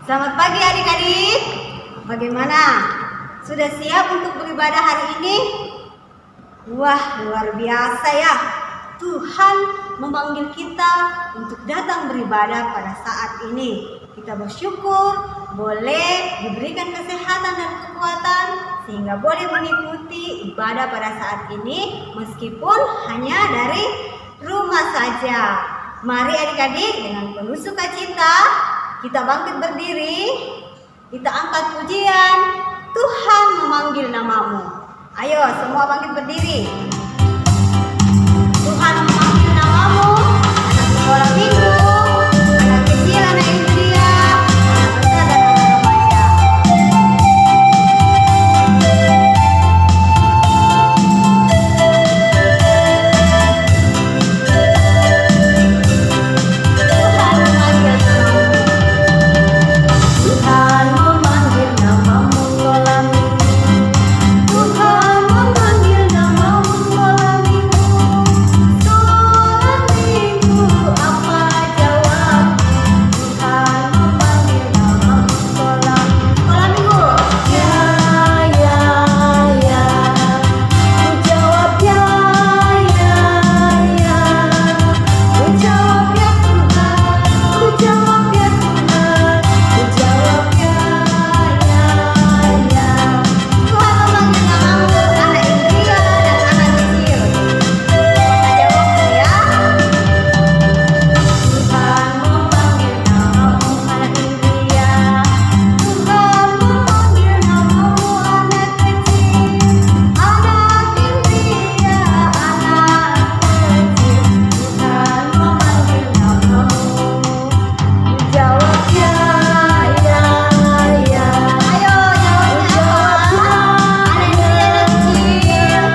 Selamat pagi adik-adik. Bagaimana? Sudah siap untuk beribadah hari ini? Wah, luar biasa ya. Tuhan memanggil kita untuk datang beribadah pada saat ini. Kita bersyukur boleh diberikan kesehatan dan kekuatan sehingga boleh mengikuti ibadah pada saat ini meskipun hanya dari rumah saja. Mari adik-adik dengan penuh sukacita kita bangkit berdiri, kita angkat pujian, Tuhan memanggil namamu. Ayo semua bangkit berdiri. Tuhan memanggil namamu, anak sekolah minggu, anak kecil, anak Indria, anak besar dan anak remaja. Tuhan memanggil namamu. Tuhan memanggil namamu sekolah minggu. Tuhan memanggil namamu sekolah minggu. Sekolah minggu apa jawab? Tuhan memanggil namamu sekolah minggu. Sekolah minggu. Ya, ya, ya. Ku jawab ya, ya, ya. Ku jawab ya Tuhan. Ku jawab ya Tuhan. Ku jawab ya, ya, ya. Tuhan memanggil namamu anak Indria dan anak kecil. Kita jawab ya. Tuhan memanggil namamu anak Indria. Tuhan memanggil namamu anak kecil. Anak Indria, anak kecil. Tuhan memanggil namamu. Ku jawab ya, ya, ya. Ayo jawabnya apa? Anak Indria anak kecil.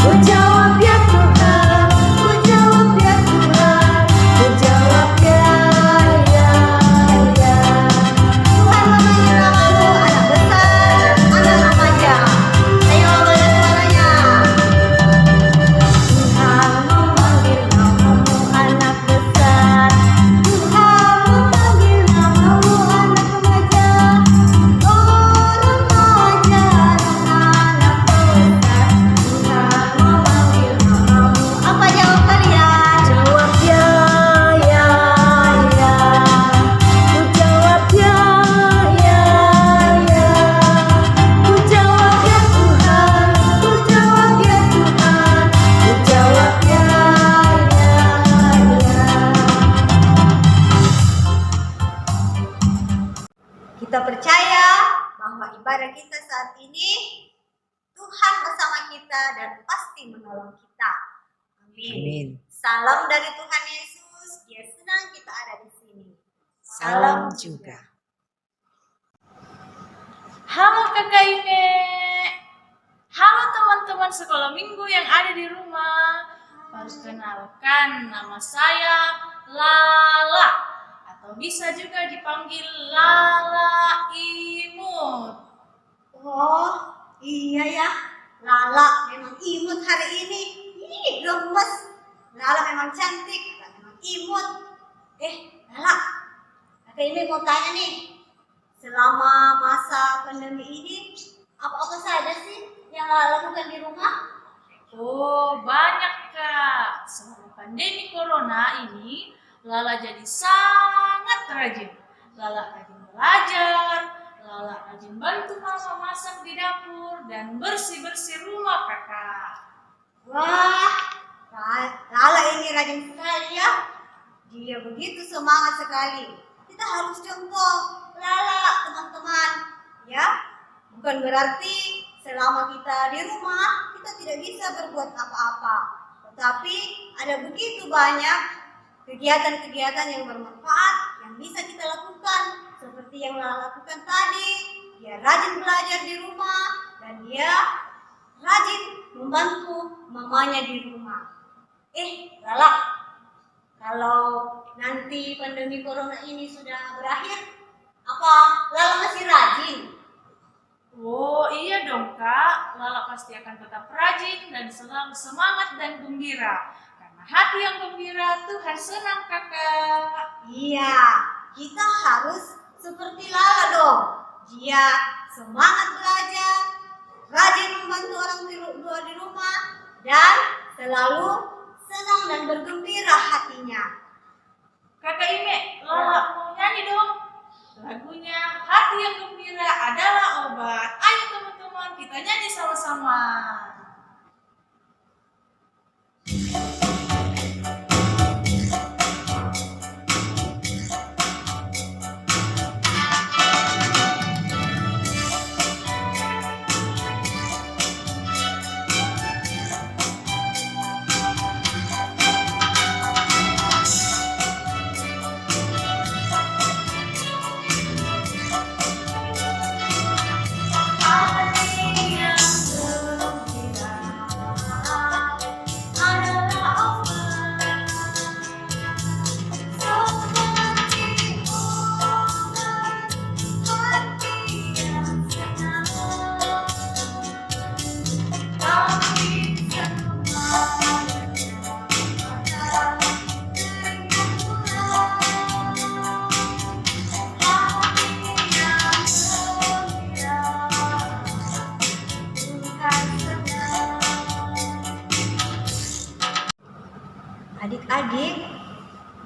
Ku jawab ya Tuhan. Ku jawab ya Tuhan. Ku jawab ya, ya, ya. Tuhan memanggil namamu anak besar dan anak remaja. Ayo mana suaranya? Tuhan memanggil namamu anak besar. Tuhan memanggil namamu anak remaja. Oh remaja dan anak besar. Tuhan memanggil namamu. Apa jawab kalian? Jawab ya, ya, ya. Ku jawab ya, ya, ya. Ku jawab ya Tuhan. Ku jawab ya Tuhan. Ku jawab ya, ya, ya. Kita percaya bahwa ibadah kita saat ini Tuhan bersama kita dan pasti menolong kita. Amin. Amin. Salam dari Tuhan Yesus. Dia senang kita ada di sini. Salam juga. Halo Kakak Ine. Halo teman-teman sekolah minggu yang ada di rumah. Perkenalkan, nama saya Lala atau bisa juga dipanggil Lala Imut. Oh, iya ya. Lala memang imut hari ini. Ih, gemes. Lala memang cantik, Lala memang imut. Lala, Kakak ini mau tanya nih. Selama masa pandemi ini, apa-apa saja sih yang Lala lakukan di rumah? Oh, banyak Kak. Selama pandemi corona ini, Lala jadi sangat rajin. Lala rajin belajar, Lala rajin bantu mama masak di dapur dan bersih-bersih rumah Kakak. Wah, Lala ini rajin sekali ya. Dia begitu semangat sekali. Kita harus contoh Lala, teman-teman. Ya, bukan berarti selama kita di rumah kita tidak bisa berbuat apa-apa. Tetapi ada begitu banyak kegiatan-kegiatan yang bermanfaat yang bisa kita lakukan. Seperti yang Lala lakukan tadi. Dia rajin belajar di rumah dan dia rajin membantu mamanya di rumah. Lala, kalau nanti pandemi corona ini sudah berakhir, apa Lala masih rajin? Oh iya dong Kak, Lala pasti akan tetap rajin dan selalu semangat dan gembira. Karena hati yang gembira Tuhan senang Kakak. Iya, kita harus seperti Dia semangat belajar, rajin membantu orang tua di rumah, dan selalu senang dan bergembira hatinya. Kakak Ime, Lala mau nyanyi dong. Lagunya Hati yang Gembira Adalah Obat. Ayo teman-teman, kita nyanyi sama-sama. Adik-adik,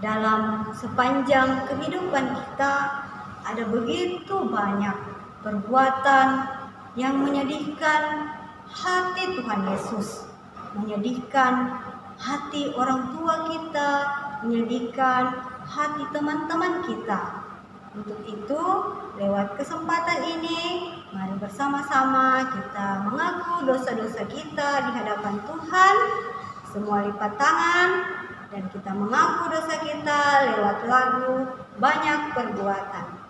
dalam sepanjang kehidupan kita ada begitu banyak perbuatan yang menyedihkan hati Tuhan Yesus, menyedihkan hati orang tua kita, menyedihkan hati teman-teman kita. Untuk itu, lewat kesempatan ini, mari bersama-sama kita mengaku dosa-dosa kita di hadapan Tuhan, semua lipat tangan, dan kita mengaku dosa kita lewat lagu Banyak Perbuatan.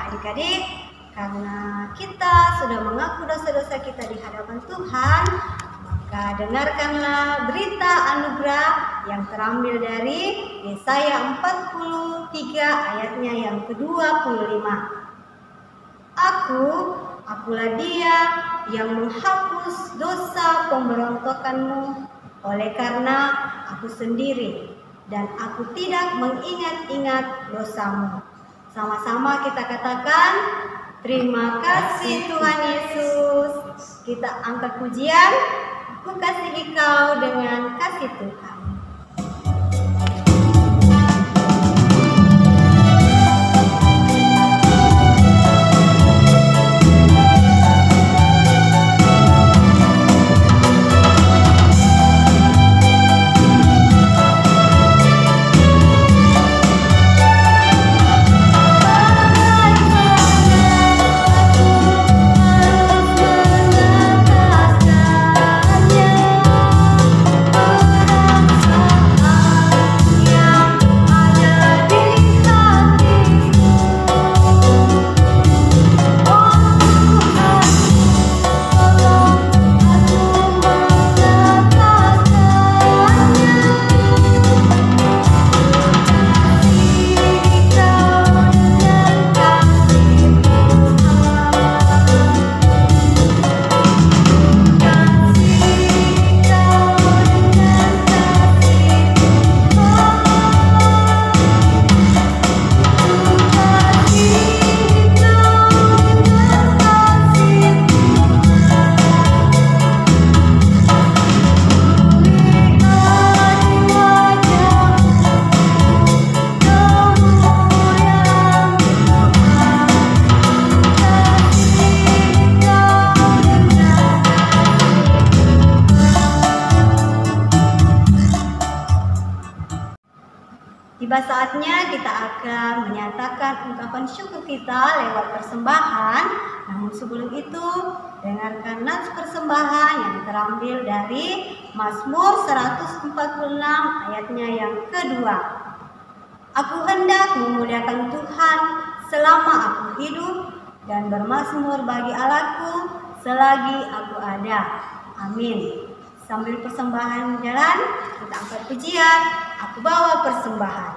Adik-adik, karena kita sudah mengaku dosa-dosa kita di hadapan Tuhan, maka dengarkanlah berita anugerah yang terambil dari Yesaya 43 ayatnya yang ke-25. Akulah Dia yang menghapus dosa pemberontakanmu, oleh karena Aku sendiri dan Aku tidak mengingat-ingat dosamu. Sama-sama kita katakan, terima kasih Tuhan Yesus. Kita angkat pujian, Aku kasihi Kau dengan kasih Tuhan. akan menyatakan ungkapan syukur kita lewat persembahan. Namun sebelum itu, dengarkan nats persembahan yang terambil dari Mazmur 146 ayatnya yang kedua. Aku hendak memuliakan Tuhan selama aku hidup dan bermazmur bagi Allahku selagi aku ada. Amin. Sambil persembahan jalan, kita angkat pujian, aku bawa persembahan.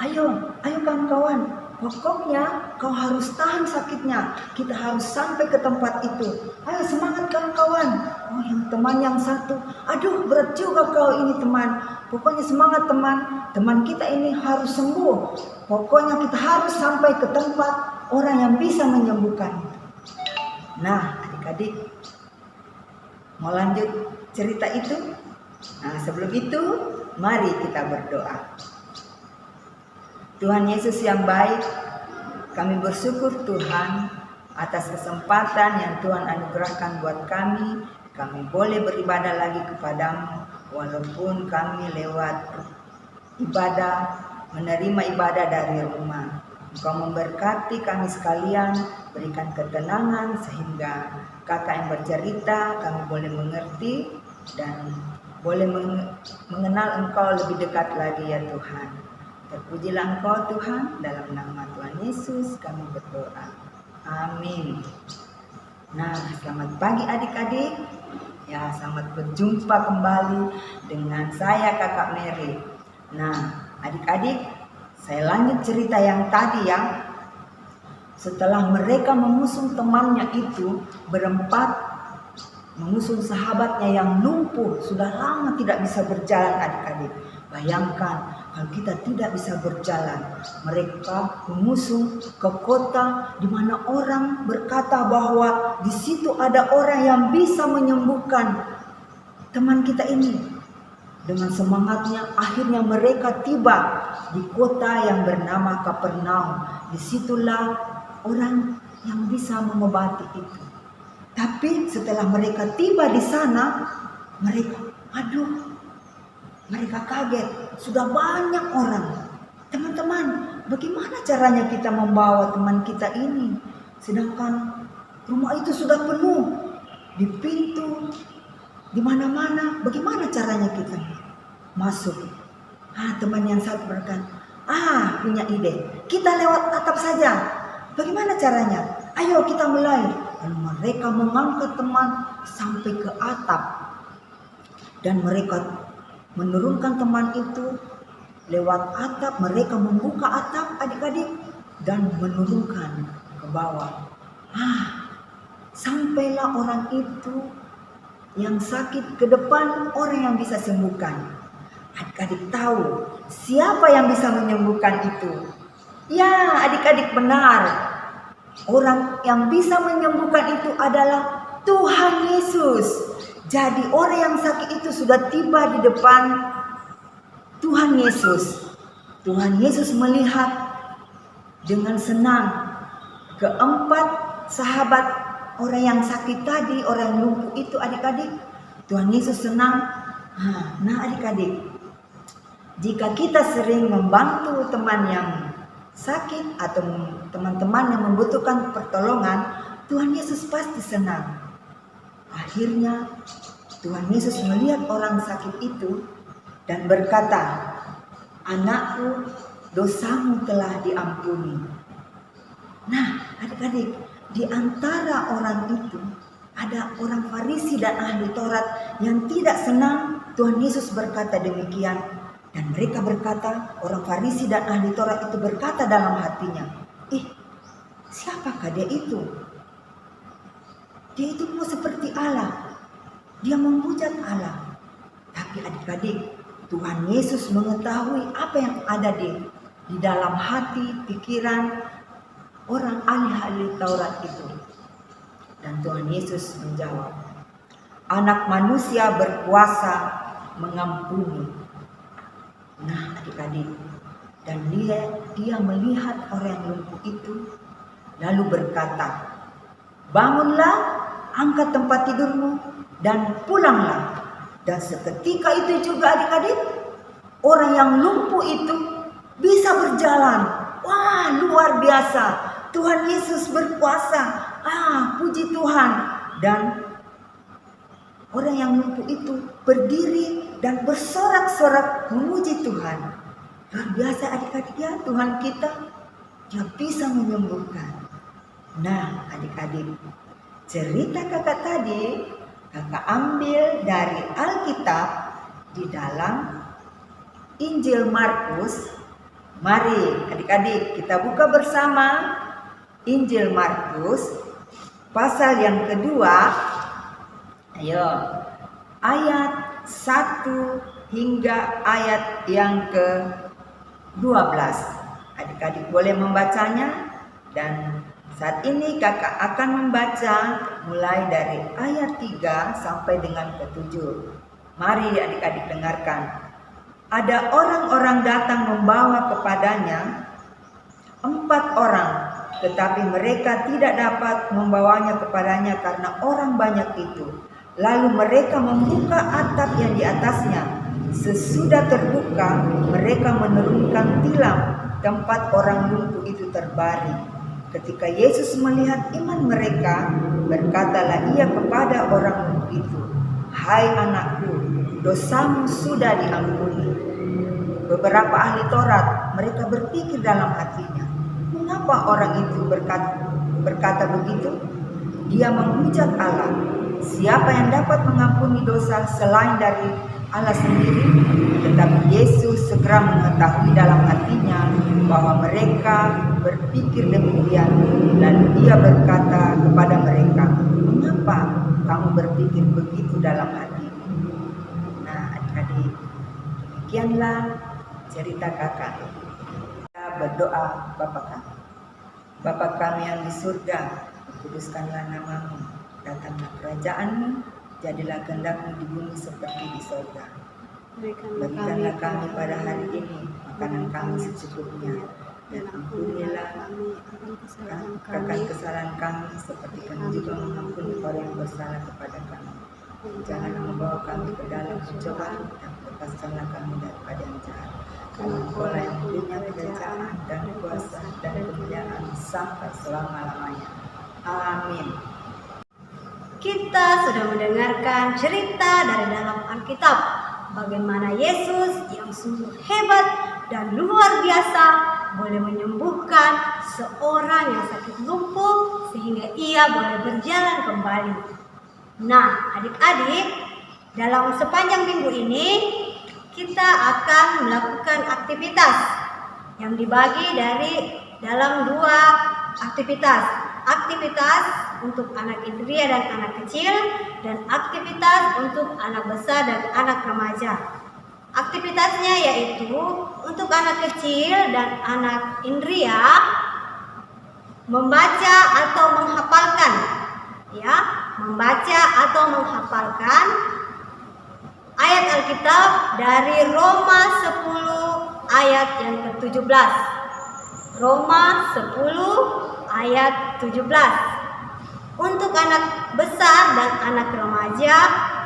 Ayo kawan-kawan, pokoknya kau harus tahan sakitnya. Kita harus sampai ke tempat itu. Ayo semangat kawan-kawan. Oh, yang teman yang satu, aduh berat juga kau ini teman. Pokoknya semangat teman. Teman kita ini harus sembuh. Pokoknya kita harus sampai ke tempat orang yang bisa menyembuhkan. Nah, adik-adik, mau lanjut cerita itu? Nah, sebelum itu, mari kita berdoa. Tuhan Yesus yang baik, kami bersyukur Tuhan atas kesempatan yang Tuhan anugerahkan buat kami. Kami boleh beribadah lagi kepadamu, walaupun kami lewat ibadah, menerima ibadah dari rumah. Engkau memberkati kami sekalian, berikan ketenangan sehingga kakak yang bercerita kami boleh mengerti dan boleh mengenal Engkau lebih dekat lagi ya Tuhan. Terpujilah Engkau Tuhan, dalam nama Tuhan Yesus kami berdoa. Amin. Nah, selamat pagi adik-adik. Ya, selamat berjumpa kembali dengan saya Kakak Mary. Nah, adik-adik, saya lanjut cerita yang tadi ya. Setelah mereka mengusung temannya itu berempat, mengusung sahabatnya yang lumpuh, sudah lama tidak bisa berjalan adik-adik. Bayangkan kalau kita tidak bisa berjalan, mereka mengusung ke kota di mana orang berkata bahwa di situ ada orang yang bisa menyembuhkan teman kita ini. Dengan semangatnya akhirnya mereka tiba di kota yang bernama Kapernaum. Disitulah orang yang bisa mengobati itu. Tapi setelah mereka tiba di sana, mereka kaget, sudah banyak orang. Teman-teman, bagaimana caranya kita membawa teman kita ini? Sedangkan rumah itu sudah penuh, di pintu, di mana-mana. Bagaimana caranya kita masuk? Teman yang satu berkata, punya ide. Kita lewat atap saja. Bagaimana caranya? Ayo kita mulai. Lalu mereka mengangkat teman sampai ke atap. Dan mereka menurunkan teman itu lewat atap. Mereka membuka atap adik-adik dan menurunkan ke bawah. Sampailah orang itu yang sakit ke depan orang yang bisa sembuhkan. Adik-adik tahu siapa yang bisa menyembuhkan itu? Ya, adik-adik benar. Orang yang bisa menyembuhkan itu adalah Tuhan Yesus. Jadi orang yang sakit itu sudah tiba di depan Tuhan Yesus. Tuhan Yesus melihat dengan senang keempat sahabat orang yang sakit tadi, orang yang lumpuh itu adik-adik. Tuhan Yesus senang. Nah adik-adik, Jika kita sering membantu teman yang sakit atau teman-teman yang membutuhkan pertolongan, Tuhan Yesus pasti senang. Akhirnya Tuhan Yesus melihat orang sakit itu dan berkata, "Anakku, dosamu telah diampuni." Nah, adik-adik, di antara orang itu ada orang Farisi dan ahli Taurat yang tidak senang Tuhan Yesus berkata demikian. Dan mereka berkata, orang Farisi dan ahli Taurat itu berkata dalam hatinya, siapakah dia itu? Dia itu mau seperti Allah. Dia memuja Allah. Tapi adik-adik, Tuhan Yesus mengetahui apa yang ada di dalam hati, pikiran orang ahli Taurat itu. Dan Tuhan Yesus menjawab, "Anak manusia berkuasa mengampuni." Nah adik-adik, dan dia melihat orang yang lumpuh itu, lalu berkata, "Bangunlah, angkat tempat tidurmu, dan pulanglah." Dan seketika itu juga adik-adik, orang yang lumpuh itu bisa berjalan. Wah, luar biasa. Tuhan Yesus berkuasa. Puji Tuhan. Dan orang yang lumpuh itu berdiri dan bersorak-sorak memuji Tuhan. Luar biasa adik-adik ya, Tuhan kita, Dia bisa menyembuhkan. Nah adik-adik, cerita kakak tadi kakak ambil dari Alkitab di dalam Injil Markus. Mari adik-adik kita buka bersama Injil Markus pasal yang kedua. Ayo, ayat 1 hingga ayat yang ke-12. Adik-adik boleh membacanya, dan saat ini kakak akan membaca mulai dari ayat 3 sampai dengan ke-7. Mari adik-adik dengarkan. Ada orang-orang datang membawa kepadanya 4 orang, tetapi mereka tidak dapat membawanya kepadanya karena orang banyak itu. Lalu mereka membuka atap yang di atasnya. Sesudah terbuka, mereka menurunkan tilam tempat orang lumpuh itu terbaring. Ketika Yesus melihat iman mereka, berkatalah Ia kepada orang lumpuh itu, "Hai anakku, dosamu sudah diampuni." Beberapa ahli Taurat, mereka berpikir dalam hatinya, mengapa orang itu berkata begitu? Dia menghujat Allah. Siapa yang dapat mengampuni dosa selain dari Allah sendiri? Tetapi Yesus segera mengetahui dalam hatinya bahwa mereka berpikir demikian, dan Dia berkata kepada mereka, "Mengapa kamu berpikir begitu dalam hati?" Nah adik-adik, demikianlah cerita kakak. Kita berdoa. Bapa kami yang di surga, kuduskanlah namamu, datanglah kerajaan-Mu, jadilah kehendak-Mu di bumi seperti di surga. Berikanlah kami pada hari ini makanan kami secukupnya, dan ampunilah akan kesalahan kami seperti kami juga mengampuni orang yang bersalah kepada kami. Jangan membawa kami ke dalam pencobaan, dan lepaskanlah kami daripada yang jahat. Karena Engkau-lah yang punya kerajaan dan kuasa dan kemuliaan sampai selama-lamanya. Amin. Kita sudah mendengarkan cerita dari dalam Alkitab, bagaimana Yesus yang sungguh hebat dan luar biasa boleh menyembuhkan seorang yang sakit lumpuh sehingga ia boleh berjalan kembali. Nah, adik-adik, dalam sepanjang minggu ini kita akan melakukan aktivitas yang dibagi dalam 2 aktivitas. Aktivitas untuk anak indria dan anak kecil, dan aktivitas untuk anak besar dan anak remaja. Aktivitasnya yaitu untuk anak kecil dan anak indria membaca atau menghafalkan, membaca atau menghafalkan ayat Alkitab dari Roma 10 ayat yang ke-17. Roma 10 ayat 17. Untuk anak besar dan anak remaja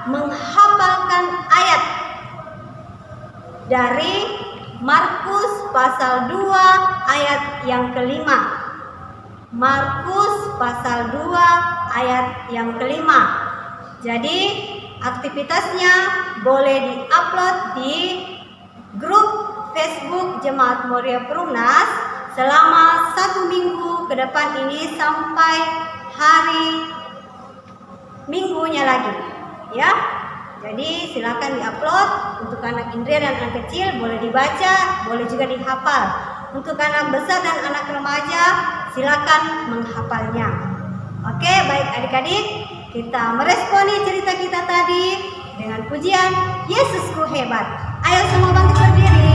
menghafalkan ayat dari Markus pasal 2 ayat yang kelima. Markus pasal 2 ayat yang kelima. Jadi aktivitasnya boleh diupload di grup Facebook Jemaat Moria Perumnas selama 1 minggu ke depan ini sampai hari minggunya lagi, ya. Jadi silakan diupload. Untuk anak Indria dan anak kecil boleh dibaca, boleh juga dihafal. Untuk anak besar dan anak remaja silakan menghafalnya. Oke, baik adik-adik, kita meresponi cerita kita tadi dengan pujian Yesusku hebat. Ayo semua bangkit berdiri.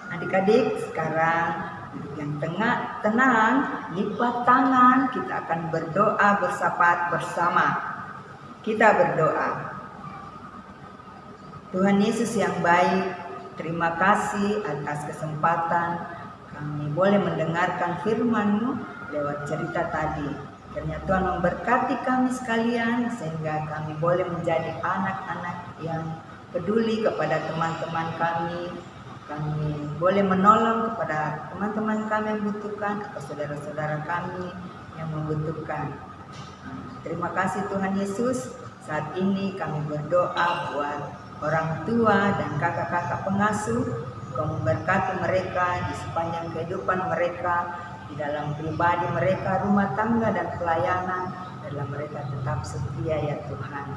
Adik-adik, sekarang yang tenang, lipat tangan, kita akan berdoa bersahabat bersama. Kita berdoa. Tuhan Yesus yang baik, terima kasih atas kesempatan kami boleh mendengarkan firman-Mu lewat cerita tadi. Kiranya Tuhan memberkati kami sekalian sehingga kami boleh menjadi anak-anak yang peduli kepada teman-teman kami. Kami boleh menolong kepada teman-teman kami yang membutuhkan atau saudara-saudara kami yang membutuhkan. Terima kasih Tuhan Yesus. Saat ini kami berdoa buat orang tua dan kakak-kakak pengasuh. Kau memberkati mereka di sepanjang kehidupan mereka, di dalam pribadi mereka, rumah tangga dan pelayanan, dalam mereka tetap setia ya Tuhan.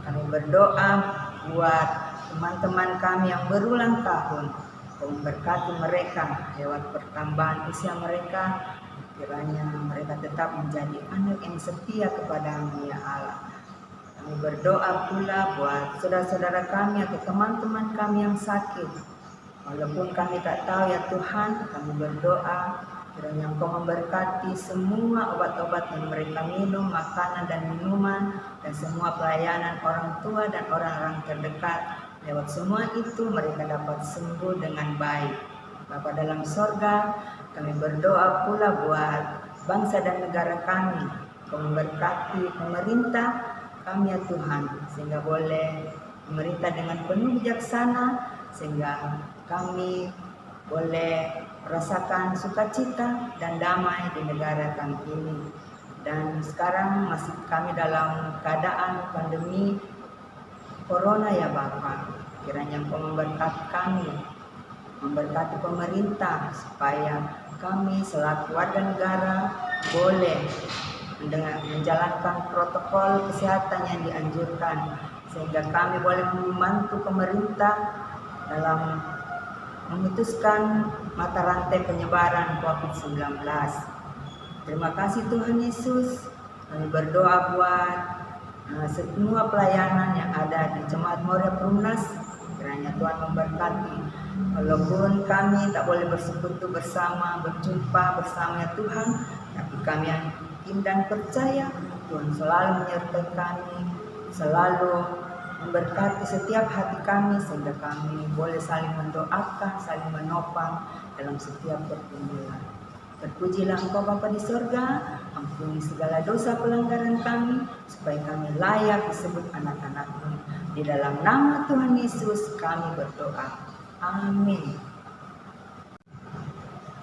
Kami berdoa buat teman-teman kami yang berulang tahun. Kau memberkati mereka lewat pertambahan usia mereka. Kiranya mereka tetap menjadi anak yang setia kepada-Mu ya Allah. Kami berdoa pula buat saudara-saudara kami atau teman-teman kami yang sakit. Walaupun kami tak tahu ya Tuhan, kami berdoa kiranya Engkau memberkati semua obat-obat yang mereka minum, makanan dan minuman, dan semua pelayanan orang tua dan orang-orang terdekat. Lewat semua itu mereka dapat sembuh dengan baik. Bapa dalam sorga, kami berdoa pula buat bangsa dan negara kami. Kau memberkati pemerintah kami ya Tuhan, sehingga boleh pemerintah dengan penuh bijaksana, sehingga kami boleh merasakan sukacita dan damai di negara kami ini. Dan sekarang masih kami dalam keadaan pandemi Corona ya Bapa. Kiranya Engkau memberkati kami, memberkati pemerintah, supaya kami selaku warga negara boleh menjalankan protokol kesehatan yang dianjurkan, sehingga kami boleh membantu pemerintah dalam memutuskan mata rantai penyebaran COVID-19. Terima kasih Tuhan Yesus. Kami berdoa buat semua pelayanan yang ada di Jemaat Moria Perumnas, kiranya Tuhan memberkati. Walaupun kami tak boleh bersekutu bersama, berjumpa bersama Tuhan, tapi kami yakin dan percaya Tuhan selalu menyertai kami, selalu memberkati setiap hati kami, sehingga kami boleh saling mendoakan, saling menopang dalam setiap pergumulan. Terpujilah Engkau Bapa di sorga, ampuni segala dosa pelanggaran kami, supaya kami layak disebut anak-anak-Mu. Di dalam nama Tuhan Yesus kami berdoa. Amin.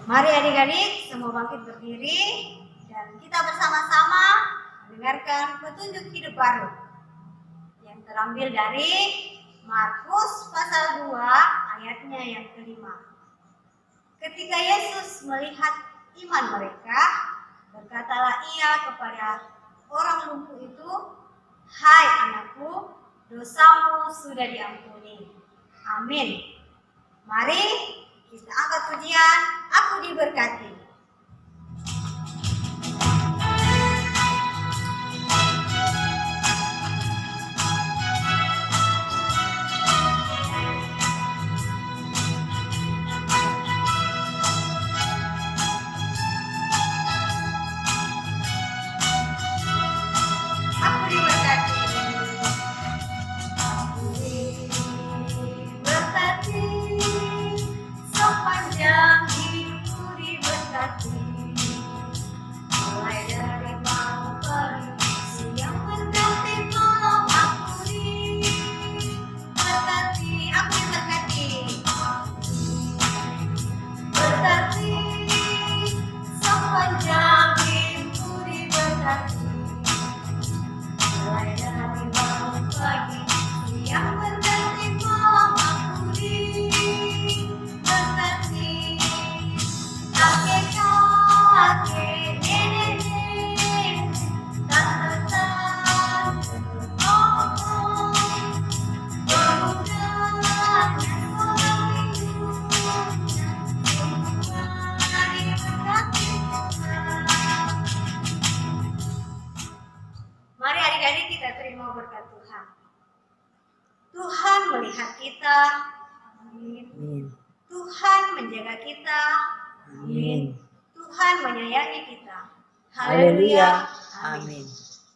Mari adik-adik semua bangkit berdiri dan kita bersama-sama mendengarkan petunjuk hidup baru yang terambil dari Markus pasal 2 ayatnya yang kelima. Ketika Yesus melihat iman mereka, berkatalah ia kepada orang lumpuh itu, "Hai anakku, dosamu sudah diampuni." Amin. Mari kita angkat pujian, "Aku diberkati." Aku diberkati. Aku diberkati. Sepanjang hidupku diberkati. Mulai dari malam pagi, siang berganti malam aku diberkati. Aku diberkati. Berkati. Sepanjang hidupku diberkati. Mulai dari malam pagi, siang berganti malam aku diberkati. Kakek-kakek, nenek-nenek, tante-tante, om-om, pemuda dan orang hidupnya, semua diberkati Tuhan. Mari adik-adik kita terima berkat Tuhan. Tuhan melihat kita. Amin. Amin. Tuhan menjaga kita. Amin. Tuhan menyayangi kita. Haleluya. Amin.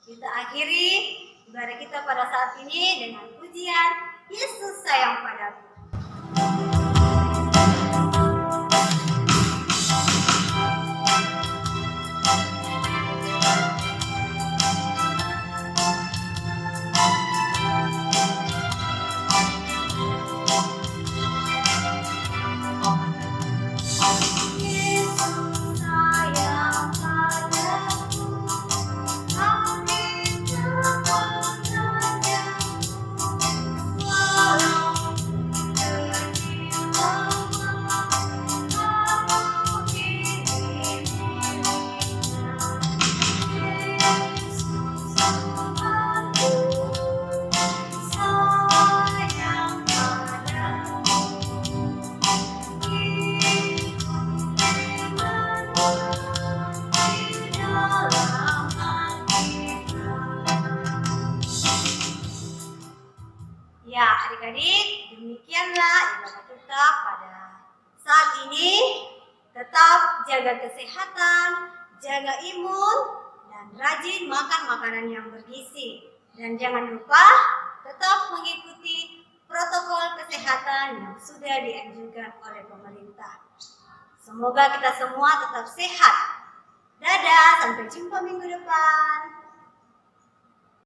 Kita akhiri ibadah kita pada saat ini dengan pujian Yesus sayang padaku. Yesus sayang padaku, amin jangan walaupun terjilama kamu dirinya. Yesus aku sayang padaku. Ya, adik-adik, demikianlah ibadah kita pada saat ini. Tetap jaga kesehatan, jaga imun, dan rajin makan makanan yang bergizi. Dan jangan lupa tetap mengikuti protokol kesehatan yang sudah dianjurkan oleh pemerintah. Semoga kita semua tetap sehat. Dadah, sampai jumpa minggu depan.